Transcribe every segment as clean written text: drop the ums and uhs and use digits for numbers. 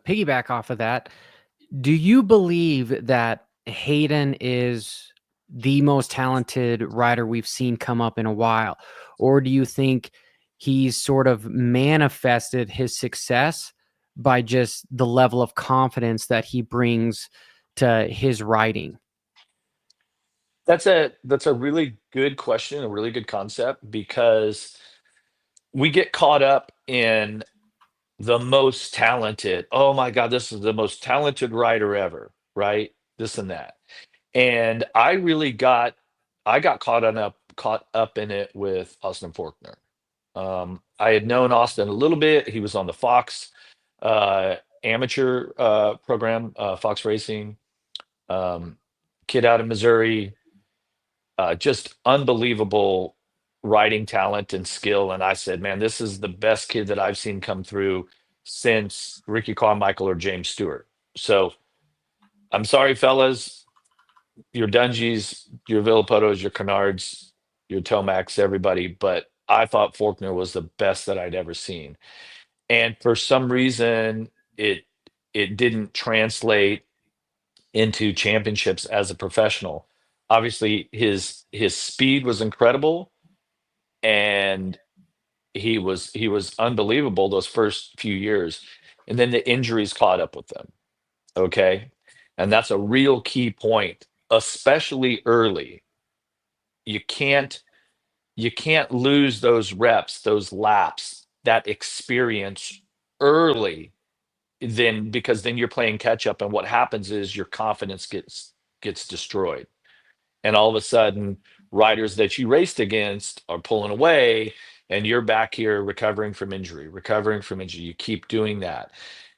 piggyback off of that, do you believe that Hayden is the most talented rider we've seen come up in a while? Or do you think he's sort of manifested his success by just the level of confidence that he brings to his riding? That's a really good question, a really good concept, because we get caught up in the most talented. Oh my God, this is the most talented rider ever, right? This and that. And I got caught up in it with Austin Faulkner. I had known Austin a little bit. He was on the Fox amateur program, Fox Racing, um, kid out of Missouri, just unbelievable riding talent and skill. And I said, man, this is the best kid that I've seen come through since Ricky Carmichael or James Stewart. So I'm sorry, fellas, your Dungies, your Villapotos, your Canards, your Tomacs, everybody, but I thought Faulkner was the best that I'd ever seen. And for some reason, it it didn't translate into championships as a professional. Obviously, his speed was incredible, and he was unbelievable those first few years, and then the injuries caught up with them. Okay, and that's a real key point, especially early. You can't you can't lose those reps, those laps, that experience early, then because then you're playing catch up, and what happens is your confidence gets destroyed, and all of a sudden riders that you raced against are pulling away, and you're back here recovering from injury. You keep doing that.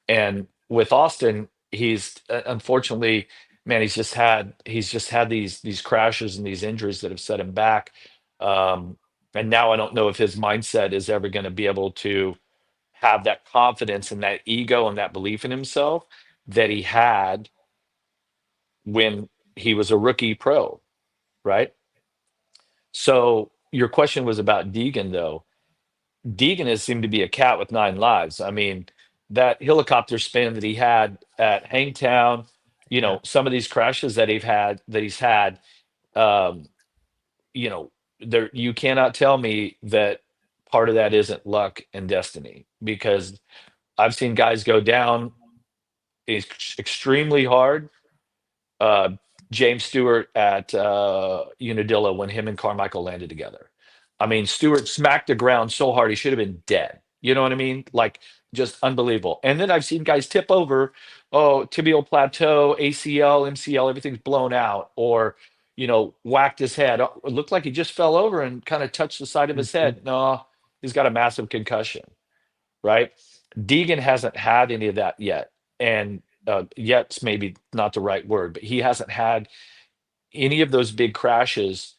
And with Austin, he's unfortunately, man, he's just had these crashes and these injuries that have set him back. And now I don't know if his mindset is ever going to be able to have that confidence and that ego and that belief in himself that he had when he was a rookie pro, right? So your question was about Deegan, though. Deegan has seemed to be a cat with nine lives. I mean, that helicopter spin that he had at Hangtown, Yeah. some of these crashes that he's had, um, there you cannot tell me that part of that isn't luck and destiny, because I've seen guys go down extremely hard. uh, James Stewart at Unadilla when him and Carmichael landed together. I mean, Stewart smacked the ground so hard he should have been dead. You know what I mean? Like, just unbelievable. And then I've seen guys tip over, oh, tibial plateau, ACL, MCL, everything's blown out, or whacked his head. Oh, it looked like he just fell over and kind of touched the side of his Mhm. head. No, he's got a massive concussion, right? Deegan hasn't had any of that yet, and yet's maybe not the right word, but he hasn't had any of those big crashes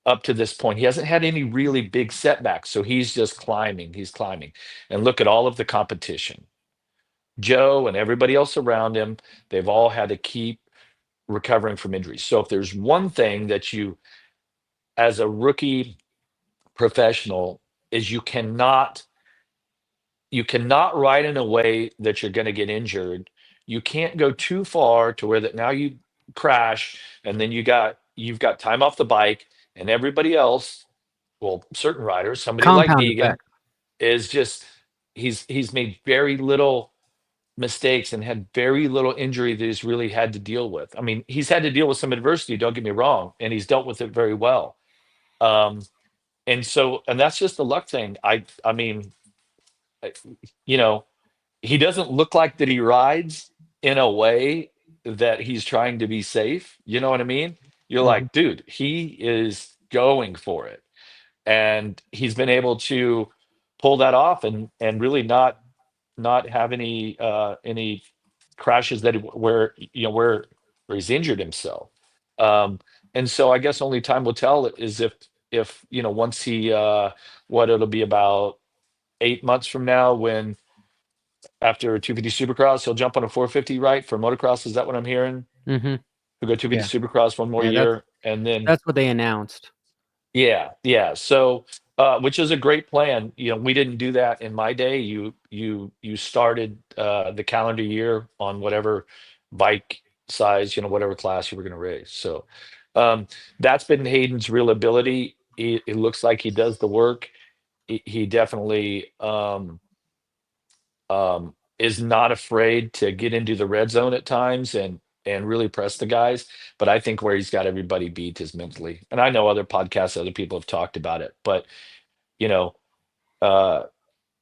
up to this point. He hasn't had any really big setbacks, so he's just climbing. He's climbing, and look at all of the competition. Joe and everybody else around him, they've all had to keep recovering from injuries. So if there's one thing that you, as a rookie professional, is you cannot ride in a way that you're going to get injured. You can't go too far to where that now you crash, and then you've got time off the bike, and everybody else, well, certain riders, somebody like Compound Deegan, effect. is just he's made very little mistakes and had very little injury that he's really had to deal with. I mean, he's had to deal with some adversity, don't get me wrong, and he's dealt with it very well. Um, and that's just the luck thing. I mean, I- you know, he doesn't look like that he rides in a way that he's trying to be safe. You know what I mean? You're Mhm. like, dude, he is going for it. And he's been able to pull that off, and really not have any crashes where he's injured himself. Um, and so I guess only time will tell is if once he what it'll be about 8 months from now, when after 250 Supercross, he'll jump on a 450, right? For motocross, is that what I'm hearing? Mhm. He'll go 250 Yeah. Supercross one more Yeah, that's year, and then that's what they announced. yeah, yeah. So Which is a great plan. We didn't do that in my day. You started the calendar year on whatever bike size, whatever class you were going to race. So that's been Hayden's real ability. It looks like he does the work. He definitely is not afraid to get into the red zone at times and really press the guys. But I think where he's got everybody beat is mentally. And I know other podcasts, other people have talked about it, but you know. Uh,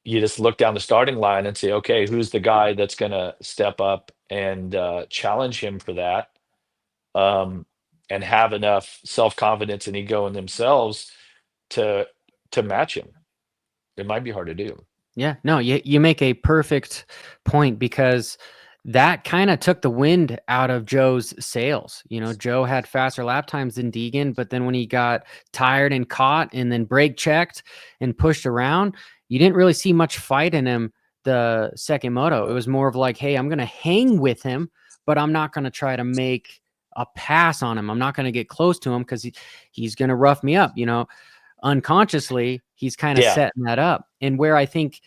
you just look down the starting line and say, okay, who's the guy that's going to step up and challenge him for that, um, and have enough self confidence and ego in themselves to match him. It might be hard to do. Yeah, no, you make a perfect point because that kind of took the wind out of Joe's sails. Joe had faster lap times than Deegan, but then when he got tired and caught and then brake checked and pushed around, you didn't really see much fight in him the second moto. It was more of like, hey, I'm going to hang with him, but I'm not going to try to make a pass on him. I'm not going to get close to him because he's going to rough me up, unconsciously, he's kind of Yeah. setting that up. And where I think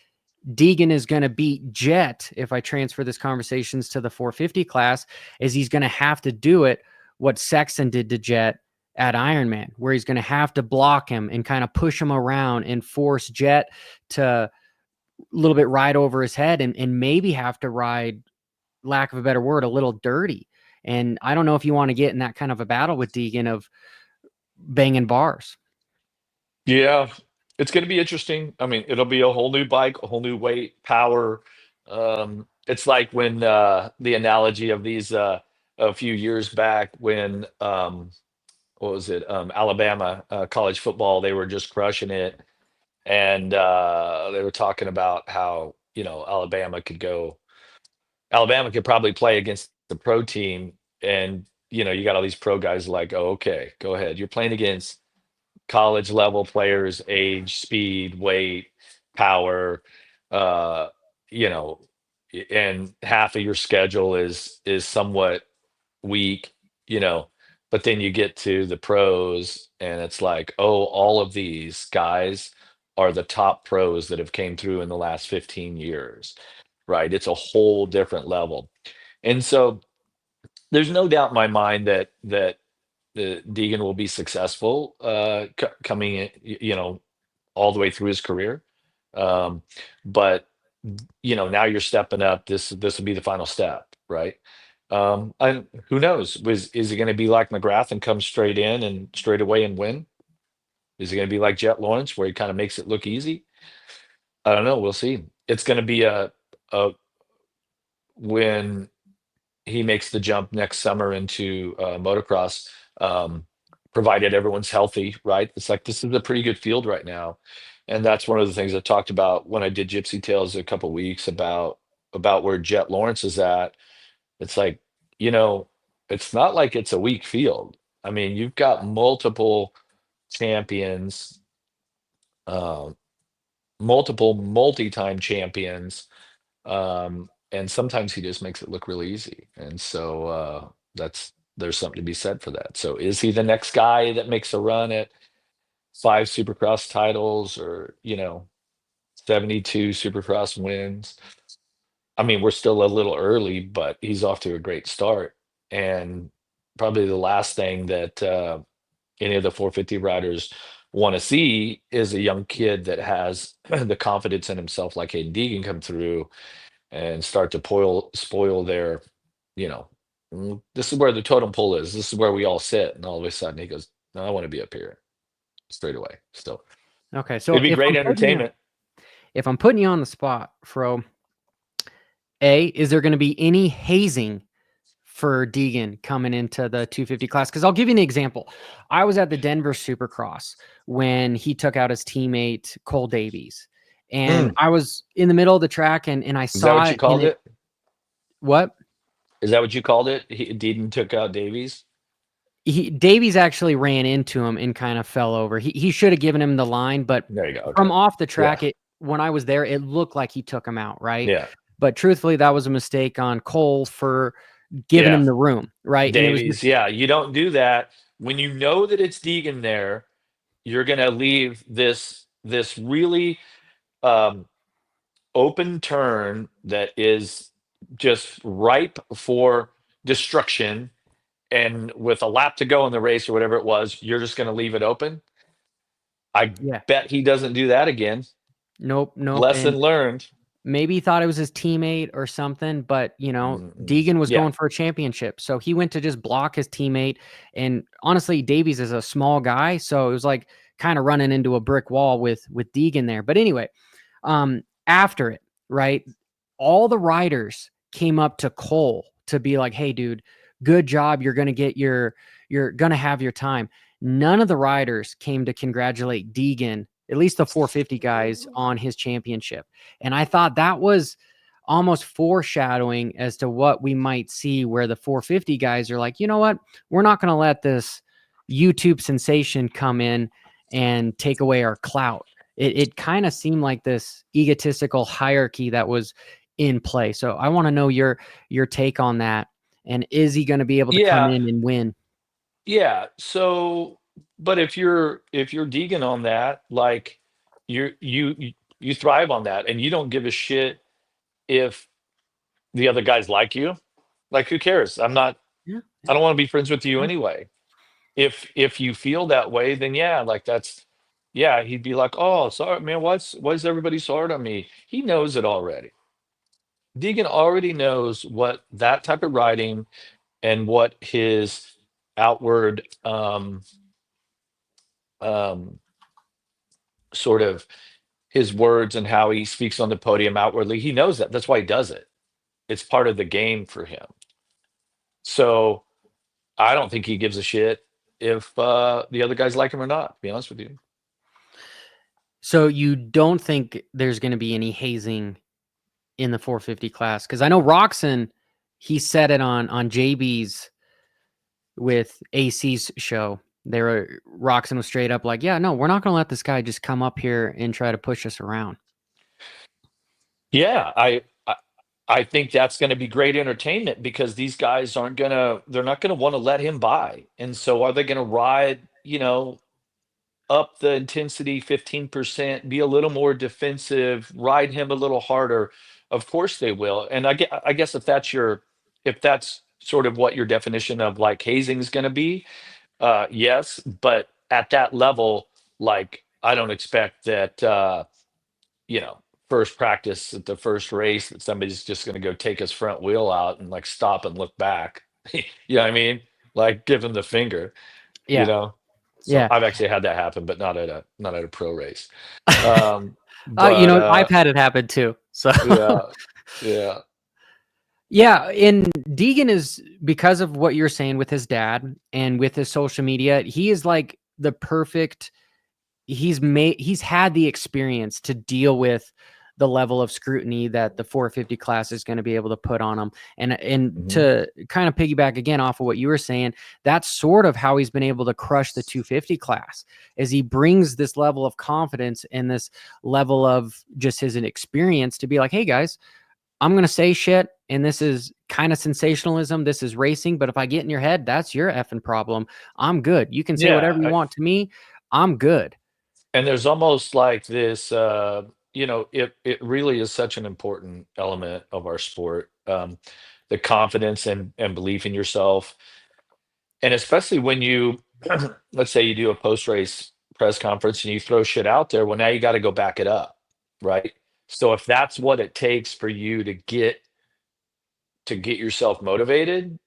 Deegan is going to beat Jet, if I transfer this conversations to the 450 class, is he's going to have to do it what Sexton did to Jet at Ironman, where he's going to have to block him and kind of push him around and force Jet to a little bit ride over his head and maybe have to ride, lack of a better word, a little dirty. And I don't know if you want to get in that kind of a battle with Deegan of banging bars. Yeah. It's going to be interesting. I mean, it'll be a whole new bike, a whole new weight, power. It's like when the analogy of these a few years back when what was it? Alabama college football, they were just crushing it. And they were talking about how, Alabama could probably play against the pro team. And, you got all these pro guys like, oh, okay, go ahead. You're playing against college level players, age, speed, weight, power, uh, you know, and half of your schedule is somewhat week, you know, but then you get to the pros and it's like, oh, all of these guys are the top pros that have came through in the last 15 years, right? It's a whole different level. And so there's no doubt in my mind that the Deegan will be successful coming in, all the way through his career. Um, but now you're stepping up. This will be the final step, right? And who knows? Is it going to be like McGrath and come straight in and straight away and win? Is it going to be like Jet Lawrence where he kind of makes it look easy? I don't know. We'll see. It's going to be a when he makes the jump next summer into motocross, um, provided everyone's healthy, right? It's like this is a pretty good field right now, and that's one of the things I talked about when I did Gypsy Tales a couple weeks about where Jet Lawrence is at. It's like, you know, it's not like it's a weak field. I mean, you've got multiple champions, uh, multiple multi-time champions, and sometimes he just makes it look really easy. And so that's there's something to be said for that. So is he the next guy that makes a run at 5 Supercross titles or 72 Supercross wins? I mean, we're still a little early, but he's off to a great start. And probably the last thing that any of the 450 riders want to see is a young kid that has the confidence in himself, like Hayden Deegan, come through and start to spoil their, you know, this is where the totem pole is. This is where we all sit. And all of a sudden he goes, no, I want to be up here straight away. So Okay, so it'd be great entertainment. if I'm putting you on the spot, Fro, is there going to be any hazing for Deegan coming into the 250 class? Because I'll give you an example. I was at the Denver Supercross when he took out his teammate Cole Davies, and Mm. I was in the middle of the track, and I Is that what saw you it in called it. it? What? Is that what you called it? Deedon took out Davies. Davies actually ran into him and kind of fell over. He should have given him the line, but There you go. Okay. from off the Yeah. track, when I was there, it looked like he took him out, right? Yeah. But truthfully, that was a mistake on Cole for giving Yeah. him the room, right? And it was Davies. just Yeah. You don't do that when you know that it's Deegan there. You're going to leave this this really um, open turn that is just ripe for destruction. And with a lap to go in the race or whatever it was, you're just going to leave it open. I Yeah. bet he doesn't do that again. Nope, nope. Lesson And learned. maybe he thought it was his teammate or something, but Mm-mm. Deegan was Yeah. going for a championship. So he went to just block his teammate. And honestly, Davies is a small guy. So it was like kind of running into a brick wall with Deegan there. But anyway, after it, right, all the riders came up to Cole to be like, hey, dude, good job. You're gonna get you're gonna have your time. None of the riders came to congratulate Deegan, at least the 450 guys, on his championship. And I thought that was almost foreshadowing as to what we might see, where the 450 guys are like, you know what? We're not going to let this YouTube sensation come in and take away our clout. It kind of seemed like this egotistical hierarchy that was in play. So I want to know your take on that. And is he going to be able to come Yeah. in and win? Yeah. So, but if you're Deegan on that, like you thrive on that, and you don't give a shit if the other guys like you. Like, who cares? Yeah. I don't want to be friends with you Yeah. anyway. If you feel that way, then yeah, like that's yeah, he'd be like, "Oh, sorry, man, why's everybody so hard on me?" He knows it already. Deegan already knows what that type of writing and what his outward um sort of his words and how he speaks on the podium outwardly. He knows that. That's why he does it. It's part of the game for him. So I don't think he gives a shit if the other guys like him or not, to be honest with you. So you don't think there's going to be any hazing in the 450 class? Because I know Roxon, he said it on JB's with AC's show. They were Roxon was straight up like, yeah, no, we're not going to let this guy just come up here and try to push us around. Yeah, I think that's going to be great entertainment because these guys they're not gonna want to let him by. And so are they going to ride, up the intensity 15%, be a little more defensive, ride him a little harder? Of course they will. And I guess if that's sort of what your definition of like hazing is going to be, yes, but at that level, like I don't expect that you know, first practice at the first race that somebody's just going to go take his front wheel out and like stop and look back. You know what I mean? Like give him the finger, you Yeah. know? So Yeah. I've actually had that happen, but not at a pro race. Um, You but know, I've had it happen too. So yeah, yeah. yeah, and Deegan is, because of what you're saying with his dad and with his social media, he is like the perfect, he's had the experience to deal with the level of scrutiny that the 450 class is going to be able to put on him. And Mhm. to kind of piggyback again off of what you were saying, that's sort of how he's been able to crush the 250 class, is he brings this level of confidence and this level of just his experience to be like, hey guys, I'm going to say shit, and this is kind of sensationalism. This is racing, but if I get in your head, that's your effing problem. I'm good. You can say whatever Yeah, you want to me. I'm good. and there's almost like this it really is such an important element of our sport. The confidence and belief in yourself. And especially when you, let's say you do a post race press conference and you throw shit out there, well, now you got to go back it up, right? So if that's what it takes for you to get yourself motivated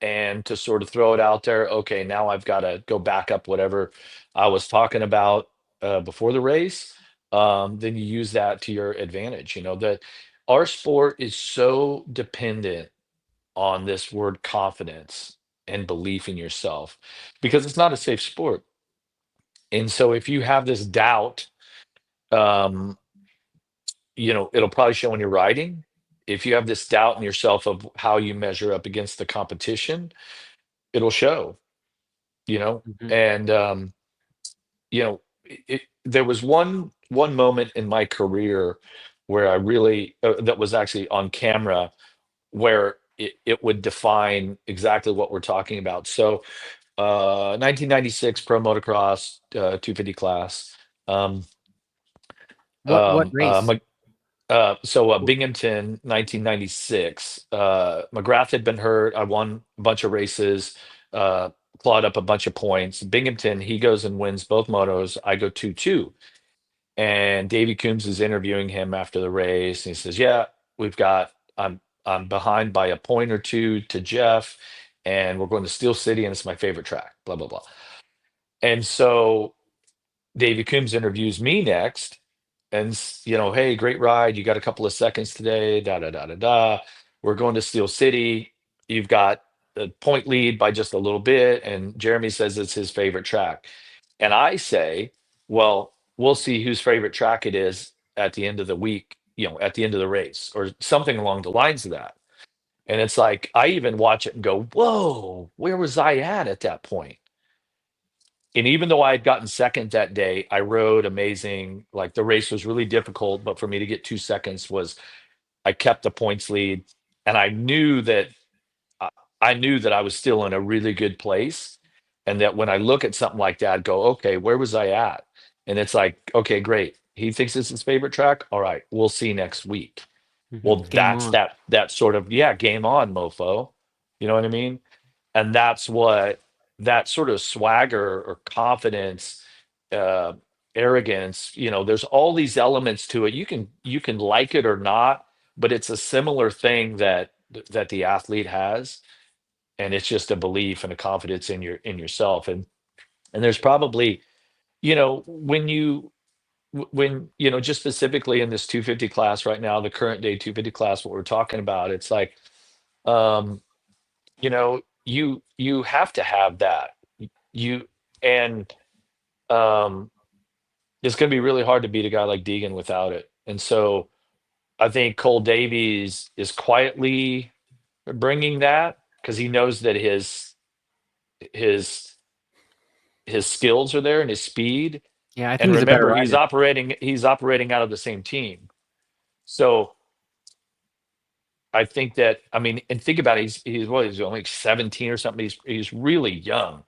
and to sort of throw it out there, okay, now I've got to go back up whatever I was talking about before the race. Then you use that to your advantage. You know that our sport is so dependent on this word confidence and belief in yourself because it's not a safe sport. And so if you have this doubt, um, it'll probably show when you're riding. If you have this doubt in yourself of how you measure up against the competition, it'll show, you know. Mhm. And there was one moment in my career where I really that was actually on camera where it would define exactly what we're talking about. So 1996 pro motocross 250 class. What race? Binghamton, 1996. McGrath had been hurt. I won a bunch of races, uh, clawed up a bunch of points. Binghamton, he goes and wins both motos. I go 2-2. And Davey Coombs is interviewing him after the race. And he says, yeah, we've got, I'm behind by a point or two to Jeff, and we're going to Steel City, and it's my favorite track, blah, blah, blah. And so Davey Coombs interviews me next and hey, great ride. You got a couple of seconds today. Da da da da da. We're going to Steel City. You've got the point lead by just a little bit, and Jeremy says it's his favorite track. And I say, well, we'll see whose favorite track it is at the end of the week. At the end of the race, or something along the lines of that. And it's like I even watch it and go, whoa, where was I at that point? And even though I had gotten second that day, I rode amazing. Like the race was really difficult, but for me to get 2 seconds was I kept the points lead, and I I knew that I was still in a really good place, and that when I look at something like that, I'd go, okay, where was I at? And it's like, okay, great. He thinks it's his favorite track. All right, we'll see next week. Mhm. Well, Game that's on. that sort of, yeah, game on, mofo. You know what I mean? And that's what that sort of swagger or confidence, uh arrogance, there's all these elements to it. You can like it or not, but it's a similar thing that the athlete has, and it's just a belief and a confidence in yourself. And there's probably, when just specifically in this 250 class right now, the current day 250 class, what we're talking about, it's like, um you have to have that. You and It's going to be really hard to beat a guy like Deegan without it. And so I think Cole Davies is quietly bringing that because he knows that his his skills are there and his speed. Yeah, I think And he's a better remember, he's rider. operating out of the same team. So I think that, I mean, and think about it, he's only 17 or something. He's really young.